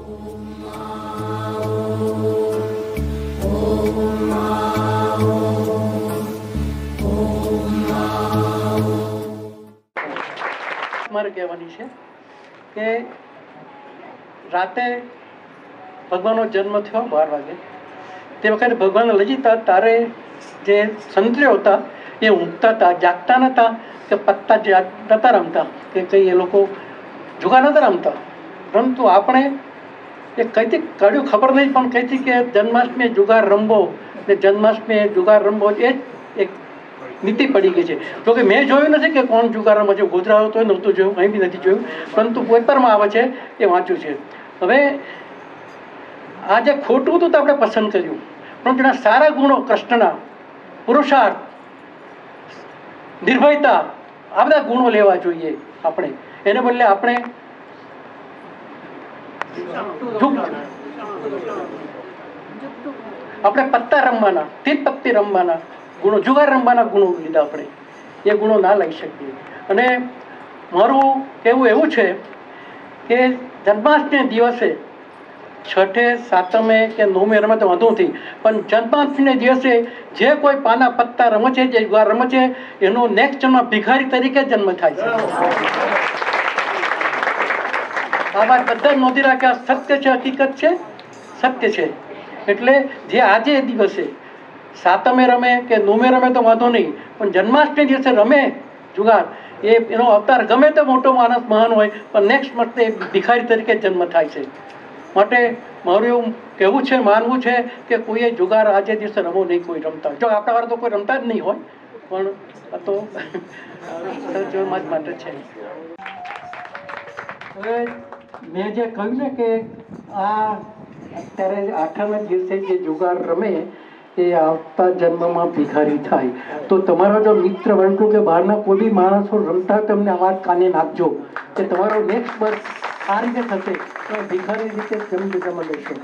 મારે કહેવાની છે કે રાતે ભગવાનનો જન્મ થયો 12 વાગે. તે વખતે ભગવાન લજીતા તારે જે સંત્રીઓ હતા એ ઊંઘતા હતા, જાગતા નહોતા કે પત્તા નહોતા રમતા કે કંઈ એ લોકો જુગાર નહોતા રમતા. પરંતુ આપણે એ કઈથી કાઢ્યું ખબર નહીં, પણ કઈથી કે જન્માષ્ટમી જુગાર રમવો ને જન્માષ્ટમી જુગાર રમવો એ જ એક નીતિ પડી ગઈ છે. જોકે મેં જોયું નથી કે કોણ જુગાર રમે છે. ગોધરા તો નહોતું જોયું, કંઈ બી નથી જોયું, પરંતુ પેપરમાં આવે છે એ વાંચ્યું છે. હવે આ જે ખોટું હતું તો આપણે પસંદ કર્યું, પરંતુ એના સારા ગુણો કૃષ્ણના પુરુષાર્થ, નિર્ભયતા, આ બધા ગુણો લેવા જોઈએ આપણે. એને બદલે આપણે પત્તા રમવાના, તીન પત્તી રમવાના ગુણો, જુગાર રમવાના ગુણો લીધા આપણે. એ ગુણો ના લઈ શકીએ. અને મારું કહેવું એવું છે કે જન્માષ્ટમી દિવસે છઠે, સાતમે કે નવમે રમે તો વાંધો નથી, પણ જન્માષ્ટમીને દિવસે જે કોઈ પાના પત્તા રમે છે, જે જુગાર રમે છે, એનો નેક્સ્ટ જન્મ ભિખારી તરીકે જન્મ થાય છે. આ વાત બધા નોંધી રાખ્યા. સત્ય છે, હકીકત છે, સત્ય છે. એટલે જે આજે દિવસે સાતમે રમે કે નવમે રમે તો વાંધો નહીં, પણ જન્માષ્ટમી દિવસે રમે જુગાર, એનો અવતાર ગમે તે મોટો માણસ મહાન હોય, પણ નેક્સ્ટ વખતે ભિખારી તરીકે જન્મ થાય છે. માટે મારું એવું કહેવું છે, માનવું છે કે કોઈએ જુગાર આજે દિવસે રમવો નહીં, કોઈ રમતા. જો આપણા વાળા તો કોઈ રમતા જ નહીં હોય, પણ આ તો માટે છે. હવે મેં જે કહ્યું ને કે આ અત્યારે આઠમે દિવસે જે જુગાર રમે એ આવતા જન્મમાં ભિખારી થાય. તો તમારો જો મિત્ર વર્ગ કે બહારના કોઈ બી માણસો રમતા હોય તો તમને આ વાત કાને નાખજો કે તમારો નેક્સ્ટ બર્થ આ રીતે થશે, તો ભિખારી રીતે જન્મ લેશો.